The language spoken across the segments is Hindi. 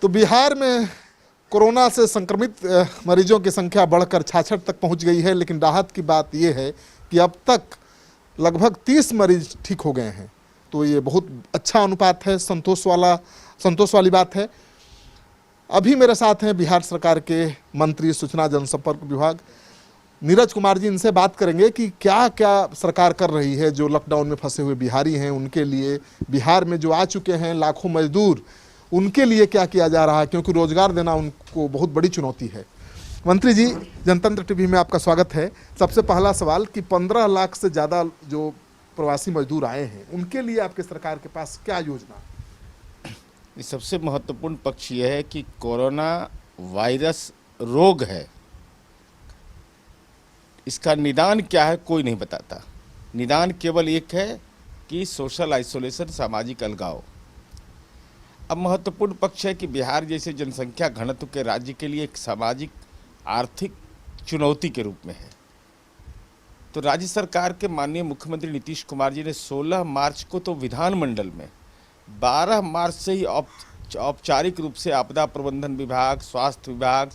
तो बिहार में कोरोना से संक्रमित मरीजों की संख्या बढ़कर 66 तक पहुंच गई है, लेकिन राहत की बात यह है कि अब तक लगभग 30 मरीज ठीक हो गए हैं। तो ये बहुत अच्छा अनुपात है, संतोष वाली बात है। अभी मेरे साथ हैं बिहार सरकार के मंत्री सूचना जनसंपर्क विभाग नीरज कुमार जी। इनसे बात करेंगे कि क्या क्या सरकार कर रही है जो लॉकडाउन में फंसे हुए बिहारी हैं उनके लिए, बिहार में जो आ चुके हैं लाखों मजदूर, उनके लिए क्या किया जा रहा है, क्योंकि रोजगार देना उनको बहुत बड़ी चुनौती है। मंत्री जी, जनतंत्र टीवी में आपका स्वागत है। सबसे पहला सवाल कि 15 लाख से ज़्यादा जो प्रवासी मजदूर आए हैं उनके लिए आपके सरकार के पास क्या योजना? सबसे महत्वपूर्ण पक्ष यह है कि कोरोना वायरस रोग है, इसका निदान क्या है कोई नहीं बताता। निदान केवल एक है कि सोशल आइसोलेशन, सामाजिक अलगाव। अब महत्वपूर्ण पक्ष है कि बिहार जैसे जनसंख्या घनत्व के राज्य के लिए एक सामाजिक आर्थिक चुनौती के रूप में है। तो राज्य सरकार के माननीय मुख्यमंत्री नीतीश कुमार जी ने 16 मार्च को तो विधानमंडल में, 12 मार्च से ही औपचारिक रूप से आपदा प्रबंधन विभाग, स्वास्थ्य विभाग,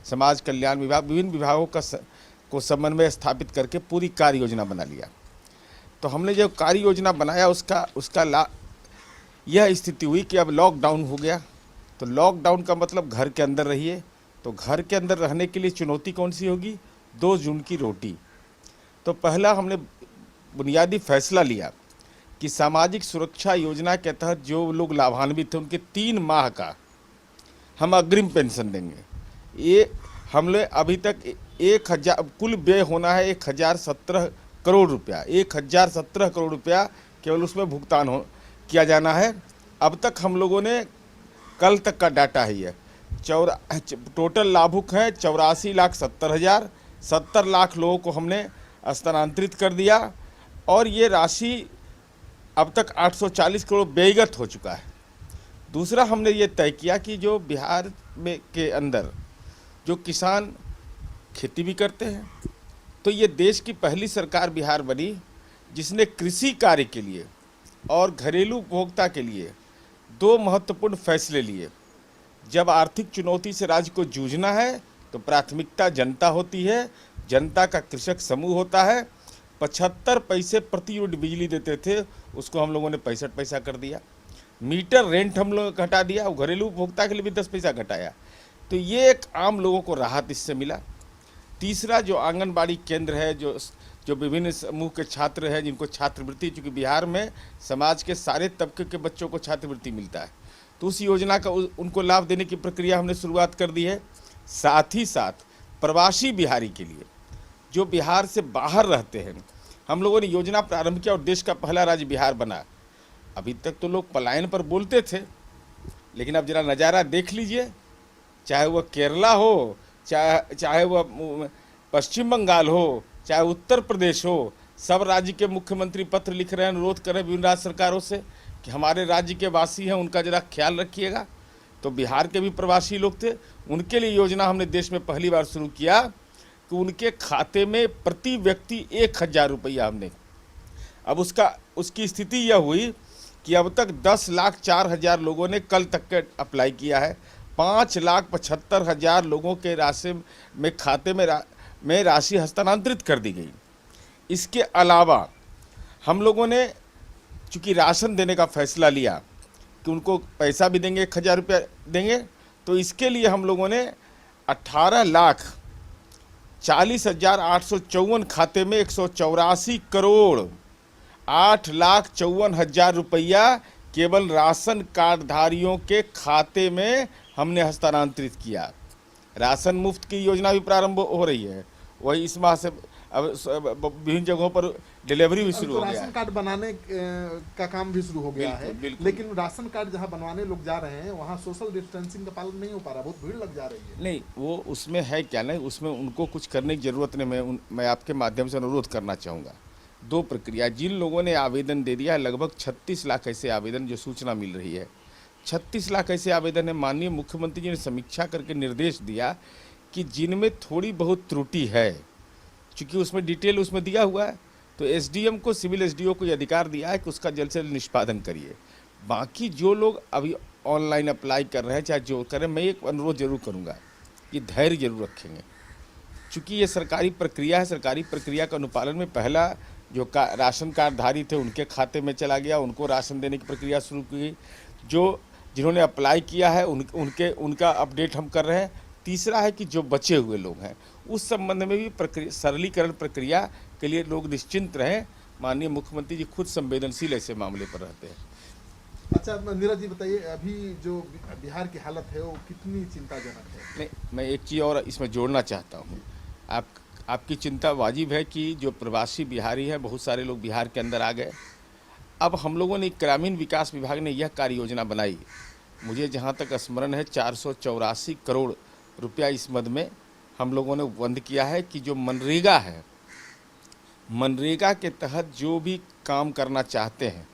समाज कल्याण विभाग, विभिन्न विभागों को समन्वय स्थापित करके पूरी कार्य योजना बना लिया। तो हमने जो कार्य योजना बनाया उसका यह स्थिति हुई कि अब लॉकडाउन हो गया। तो लॉकडाउन का मतलब घर के अंदर रहिए। तो घर के अंदर रहने के लिए चुनौती कौन सी होगी? 2 जून की रोटी। तो पहला हमने बुनियादी फैसला लिया कि सामाजिक सुरक्षा योजना के तहत जो लोग लाभान्वित थे उनके 3 माह का हम अग्रिम पेंशन देंगे। ये हमने अभी तक 1000 कुल व्यय होना है 1017 करोड़ रुपया, 1017 करोड़ रुपया केवल उसमें भुगतान किया जाना है। अब तक हम लोगों ने, कल तक का डाटा है ये, टोटल लाभुक हैं 84,70,000। 70 लाख लोगों को हमने स्थानांतरित कर दिया और ये राशि अब तक 840 करोड़ व्ययगत हो चुका है। दूसरा हमने ये तय किया कि जो बिहार में के अंदर जो किसान खेती भी करते हैं, तो ये देश की पहली सरकार बिहार बनी जिसने कृषि कार्य के लिए और घरेलू उपभोक्ता के लिए 2 महत्वपूर्ण फैसले लिए। जब आर्थिक चुनौती से राज्य को जूझना है तो प्राथमिकता जनता होती है। जनता का कृषक समूह होता है। 75 पैसे प्रति यूनिट बिजली देते थे, उसको हम लोगों ने 65 पैसा कर दिया। मीटर रेंट हम लोगों ने घटा दिया और घरेलू उपभोक्ता के लिए भी 10 पैसा घटाया। तो ये एक आम लोगों को राहत इससे मिला। तीसरा जो आंगनबाड़ी केंद्र है, जो विभिन्न समूह के छात्र हैं जिनको छात्रवृत्ति, चूँकि बिहार में समाज के सारे तबके के बच्चों को छात्रवृत्ति मिलता है, तो उस योजना का उनको लाभ देने की प्रक्रिया हमने शुरुआत कर दी है। साथ ही साथ प्रवासी बिहारी के लिए जो बिहार से बाहर रहते हैं, हम लोगों ने योजना प्रारंभ किया और देश का पहला राज्य बिहार बना। अभी तक तो लोग पलायन पर बोलते थे, लेकिन अब जरा नज़ारा देख लीजिए। चाहे वह केरला हो, चाहे वह पश्चिम बंगाल हो, चाहे उत्तर प्रदेश हो, सब राज्य के मुख्यमंत्री पत्र लिख रहे हैं, अनुरोध कर रहे हैं विभिन्न राज्य सरकारों से कि हमारे राज्य के वासी हैं, उनका जरा ख्याल रखिएगा। तो बिहार के भी प्रवासी लोग थे, उनके लिए योजना हमने देश में पहली बार शुरू किया कि उनके खाते में प्रति व्यक्ति 1000 रुपया हमने। अब उसकी स्थिति यह हुई कि अब तक 10,04,000 लोगों ने कल तक के अप्लाई किया है। 5,75,000 लोगों के राशि में खाते में राशि हस्तांतरित कर दी गई। इसके अलावा हम लोगों ने चूँकि राशन देने का फैसला लिया कि उनको पैसा भी देंगे, 1000 रुपया देंगे, तो इसके लिए हम लोगों ने 18,40,854 खाते में 184 करोड़ 8,54,000 रुपया केवल राशन कार्डधारियों के खाते में हमने हस्तांतरित किया। राशन मुफ्त की योजना भी प्रारंभ हो रही है, वही इस माह से अब विभिन्न जगहों पर डिलीवरी भी शुरू हो गया है। राशन कार्ड बनाने का काम भी शुरू हो गया है, लेकिन राशन कार्ड जहां बनवाने लोग जा रहे हैं वहां सोशल डिस्टेंसिंग का पालन नहीं हो पा रहा, बहुत भीड़ लग जा रही है। नहीं, वो उसमें है क्या, नहीं उसमें उनको कुछ करने की ज़रूरत नहीं। मैं आपके माध्यम से अनुरोध करना चाहूँगा। 2 प्रक्रिया, जिन लोगों ने आवेदन दे दिया है, लगभग 36 लाख ऐसे आवेदन जो सूचना मिल रही है, 36 लाख ऐसे आवेदन है। माननीय मुख्यमंत्री जी ने समीक्षा करके निर्देश दिया कि जिनमें थोड़ी बहुत त्रुटि है, चूँकि उसमें डिटेल उसमें दिया हुआ है, तो एसडीएम को, सिविल एसडीओ को ये अधिकार दिया है कि उसका जल्द से जल्द निष्पादन करिए। बाकी जो लोग अभी ऑनलाइन अप्लाई कर रहे हैं, चाहे जो करें, मैं एक अनुरोध जरूर करूँगा कि धैर्य जरूर रखेंगे। चूँकि ये सरकारी प्रक्रिया है, सरकारी प्रक्रिया के अनुपालन में पहला जो राशन कार्डधारी थे उनके खाते में चला गया, उनको राशन देने की प्रक्रिया शुरू की। जिन्होंने अप्लाई किया है उनका अपडेट हम कर रहे हैं। तीसरा है कि जो बचे हुए लोग हैं उस संबंध में भी सरलीकरण प्रक्रिया के लिए लोग निश्चिंत रहें। माननीय मुख्यमंत्री जी खुद संवेदनशील ऐसे मामले पर रहते हैं। अच्छा नीरज जी बताइए, अभी जो बिहार की हालत है वो कितनी चिंताजनक है? नहीं, मैं एक चीज़ और इसमें जोड़ना चाहता हूँ। आपकी चिंता वाजिब है कि जो प्रवासी बिहारी हैं, बहुत सारे लोग बिहार के अंदर आ गए। अब हम लोगों ने ग्रामीण विकास विभाग ने यह कार्य योजना बनाई, मुझे जहाँ तक स्मरण है 484 करोड़ रुपया इस मद में हम लोगों ने बंद किया है कि जो मनरेगा है, मनरेगा के तहत जो भी काम करना चाहते हैं,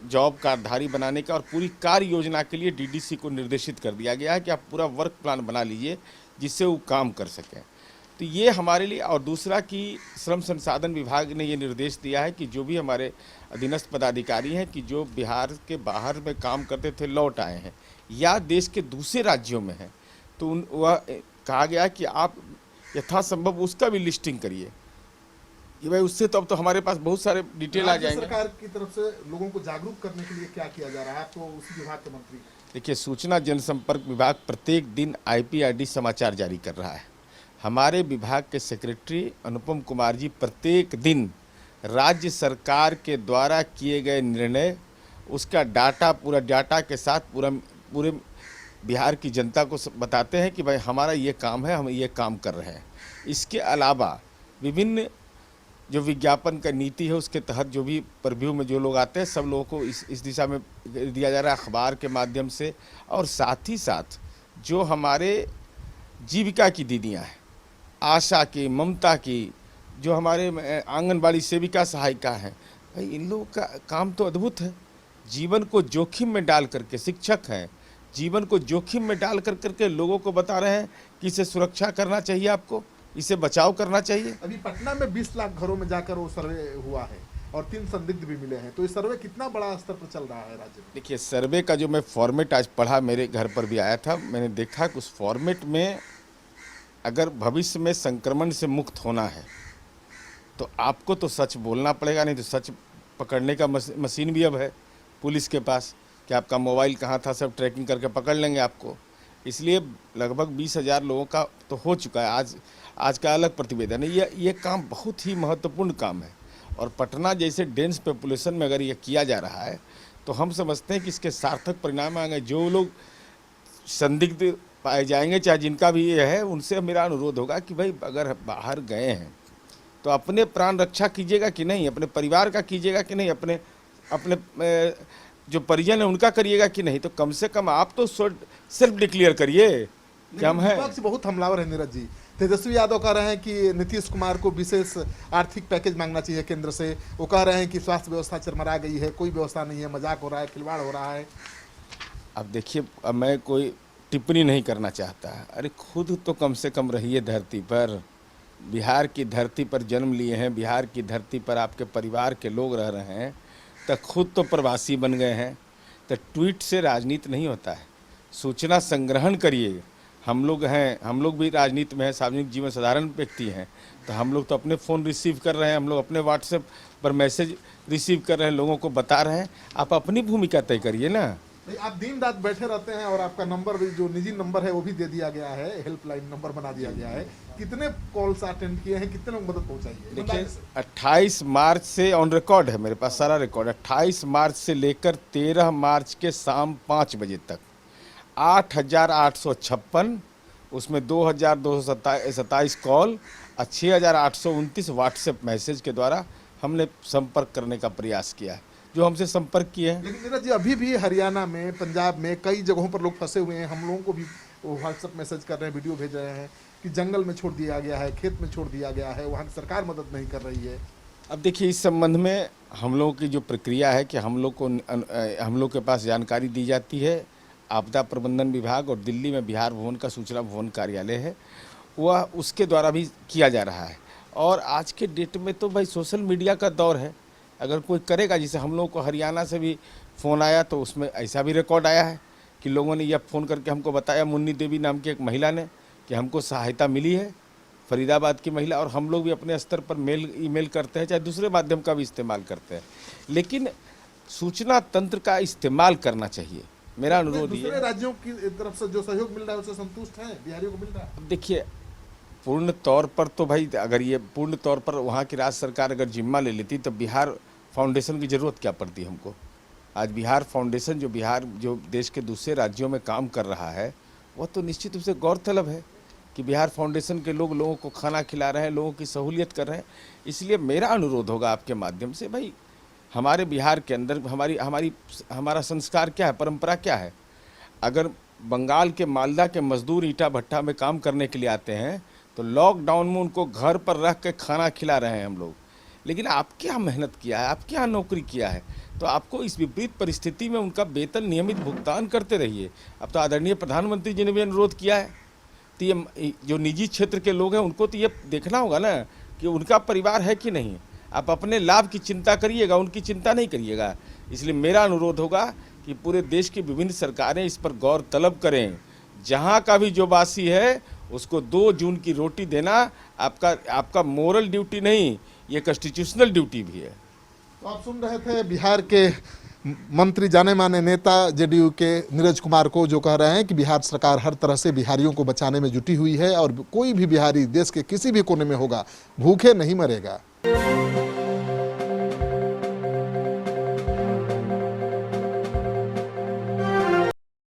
जॉब कार्डधारी बनाने का, और पूरी कार्य योजना के लिए डीडीसी को निर्देशित कर दिया गया है कि आप पूरा वर्क प्लान बना लीजिए जिससे वो काम कर सकें। तो ये हमारे लिए, और दूसरा कि श्रम संसाधन विभाग ने ये निर्देश दिया है कि जो भी हमारे अधीनस्थ पदाधिकारी हैं कि जो बिहार के बाहर में काम करते थे लौट आए हैं या देश के दूसरे राज्यों में हैं, तो वह कहा गया कि आप यथासंभव उसका भी लिस्टिंग करिए कि भाई उससे तो अब तो हमारे पास बहुत सारे डिटेल आ जाएंगे। सरकार की तरफ से लोगों को जागरूक करने के लिए क्या किया जा रहा है? आप तो उसी विभाग के मंत्री। देखिए, सूचना जनसंपर्क विभाग प्रत्येक दिन IPRD समाचार जारी कर रहा है। हमारे विभाग के सेक्रेटरी अनुपम कुमार जी प्रत्येक दिन राज्य सरकार के द्वारा किए गए निर्णय, उसका डाटा, पूरा डाटा के साथ पूरे बिहार की जनता को बताते हैं कि भाई हमारा ये काम है, हम ये काम कर रहे हैं। इसके अलावा विभिन्न जो विज्ञापन का नीति है उसके तहत जो भी परव्यू में जो लोग आते हैं सब लोगों को इस दिशा में दिया जा रहा है, अखबार के माध्यम से। और साथ ही साथ जो हमारे जीविका की दीदियां हैं, आशा की, ममता की, जो हमारे आंगनबाड़ी सेविका सहायिका हैं, भाई इन लोगों का काम तो अद्भुत है। जीवन को जोखिम में डाल करके, शिक्षक हैं, जीवन को जोखिम में डाल करके लोगों को बता रहे हैं कि इसे सुरक्षा करना चाहिए, आपको इसे बचाव करना चाहिए। अभी पटना में 20 लाख घरों में जाकर वो सर्वे हुआ है और 3 संदिग्ध भी मिले हैं, तो ये सर्वे कितना बड़ा स्तर पर चल रहा है राज्य में? देखिए, सर्वे का जो मैं फॉर्मेट आज पढ़ा, मेरे घर पर भी आया था, मैंने देखा कि उस फॉर्मेट में अगर भविष्य में संक्रमण से मुक्त होना है तो आपको तो सच बोलना पड़ेगा, नहीं तो सच पकड़ने का मशीन भी अब है पुलिस के पास कि आपका मोबाइल कहाँ था, सब ट्रैकिंग करके पकड़ लेंगे आपको। इसलिए लगभग 20,000 लोगों का तो हो चुका है। आज का अलग प्रतिवेदन है। ये काम बहुत ही महत्वपूर्ण काम है और पटना जैसे डेंस पॉपुलेशन में अगर ये किया जा रहा है तो हम समझते हैं कि इसके सार्थक परिणाम आएंगे। जो लोग संदिग्ध पाए जाएंगे, चाहे जिनका भी ये है, उनसे मेरा अनुरोध होगा कि भाई अगर बाहर गए हैं तो अपने प्राण रक्षा कीजिएगा कि नहीं, अपने परिवार का कीजिएगा कि नहीं, अपने जो परिजन है उनका करिएगा कि नहीं, तो कम से कम आप तो सेल्फ डिक्लेयर करिए कि हम हैं। विपक्ष बहुत हमलावर है नीरज जी। तेजस्वी यादव कह रहे हैं कि नीतीश कुमार को विशेष आर्थिक पैकेज मांगना चाहिए केंद्र से। वो कह रहे हैं कि स्वास्थ्य व्यवस्था चरमरा गई है, कोई व्यवस्था नहीं है, मजाक हो रहा है, खिलवाड़ हो रहा है। अब देखिए, अब मैं कोई टिप्पणी नहीं करना चाहता। अरे खुद तो कम से कम रहिए धरती पर। बिहार की धरती पर जन्म लिए हैं, बिहार की धरती पर आपके परिवार के लोग रह रहे हैं, तो खुद तो प्रवासी बन गए हैं। तो ट्वीट से राजनीति नहीं होता है, सूचना संग्रहण करिए। हम लोग हैं, हम लोग भी राजनीति में हैं, सार्वजनिक जीवन साधारण व्यक्ति हैं, तो हम लोग तो अपने फ़ोन रिसीव कर रहे हैं, हम लोग अपने व्हाट्सएप पर मैसेज रिसीव कर रहे हैं, लोगों को बता रहे हैं। आप अपनी भूमिका तय करिए ना। आप दिन रात बैठे रहते हैं और आपका नंबर भी, जो निजी नंबर है वो भी दे दिया गया है, हेल्पलाइन नंबर बना दिया गया है। कितने कॉल्स अटेंड किए हैं, कितने लोग मदद पहुंचाई है? देखिए, 28 मार्च से ऑन रिकॉर्ड है, मेरे पास सारा रिकॉर्ड। 28 मार्च से लेकर 13 मार्च के शाम 5 बजे तक 8,856, उसमें 2,227 कॉल और 6,829 व्हाट्सएप मैसेज के द्वारा हमने संपर्क करने का प्रयास किया है, जो हमसे संपर्क किए हैं। लेकिन नीरज जी, अभी भी हरियाणा में, पंजाब में कई जगहों पर लोग फंसे हुए हैं। हम लोगों को भी वो व्हाट्सएप मैसेज कर रहे हैं, वीडियो भेज रहे हैं कि जंगल में छोड़ दिया गया है, खेत में छोड़ दिया गया है, वहाँ की सरकार मदद नहीं कर रही है। अब देखिए, इस संबंध में हम लोगों की जो प्रक्रिया है कि हम लोग के पास जानकारी दी जाती है। आपदा प्रबंधन विभाग और दिल्ली में बिहार भवन का सूचना भवन कार्यालय है, वह उसके द्वारा भी किया जा रहा है। और आज के डेट में तो भाई सोशल मीडिया का दौर है, अगर कोई करेगा, जैसे हम लोग को हरियाणा से भी फ़ोन आया तो उसमें ऐसा भी रिकॉर्ड आया है कि लोगों ने यह फ़ोन करके हमको बताया, मुन्नी देवी नाम की एक महिला ने, कि हमको सहायता मिली है, फरीदाबाद की महिला। और हम लोग भी अपने स्तर पर ईमेल करते हैं, चाहे दूसरे माध्यम का भी इस्तेमाल करते हैं, लेकिन सूचना तंत्र का इस्तेमाल करना चाहिए। मेरा अनुरोध ये दूसरे राज्यों की तरफ से जो सहयोग मिल रहा है उससे संतुष्ट हैं, बिहारियों को मिल रहा है? देखिए, पूर्ण तौर पर तो भाई, अगर ये पूर्ण तौर पर वहाँ की राज्य सरकार अगर जिम्मा ले लेती तो बिहार फाउंडेशन की ज़रूरत क्या पड़ती हमको। आज बिहार फाउंडेशन जो देश के दूसरे राज्यों में काम कर रहा है, वह तो निश्चित रूप से गौरतलब है कि बिहार फाउंडेशन के लोगों को खाना खिला रहे हैं, लोगों की सहूलियत कर रहे हैं। इसलिए मेरा अनुरोध होगा आपके माध्यम से, भाई हमारे बिहार के अंदर हमारा संस्कार क्या है, परंपरा क्या है। अगर बंगाल के मालदा के मजदूर ईंटा भट्टा में काम करने के लिए आते हैं तो लॉकडाउन में उनको घर पर रख के खाना खिला रहे हैं हम लोग। लेकिन आप क्या मेहनत किया है, आप क्या नौकरी किया है, तो आपको इस विपरीत परिस्थिति में उनका वेतन नियमित भुगतान करते रहिए। अब तो आदरणीय प्रधानमंत्री जी ने भी अनुरोध किया है, तो ये जो निजी क्षेत्र के लोग हैं उनको तो ये देखना होगा ना कि उनका परिवार है कि नहीं। आप अपने लाभ की चिंता करिएगा, उनकी चिंता नहीं करिएगा। इसलिए मेरा अनुरोध होगा कि पूरे देश की विभिन्न सरकारें इस पर गौर तलब करें। जहाँ का भी जो वासी है उसको 2 जून की रोटी देना आपका मोरल ड्यूटी नहीं, ये कॉन्स्टिट्यूशनल ड्यूटी भी है। तो आप सुन रहे थे बिहार के मंत्री, जाने माने नेता जेडीयू के नीरज कुमार को, जो कह रहे हैं कि बिहार सरकार हर तरह से बिहारियों को बचाने में जुटी हुई है और कोई भी बिहारी देश के किसी भी कोने में होगा भूखे नहीं मरेगा।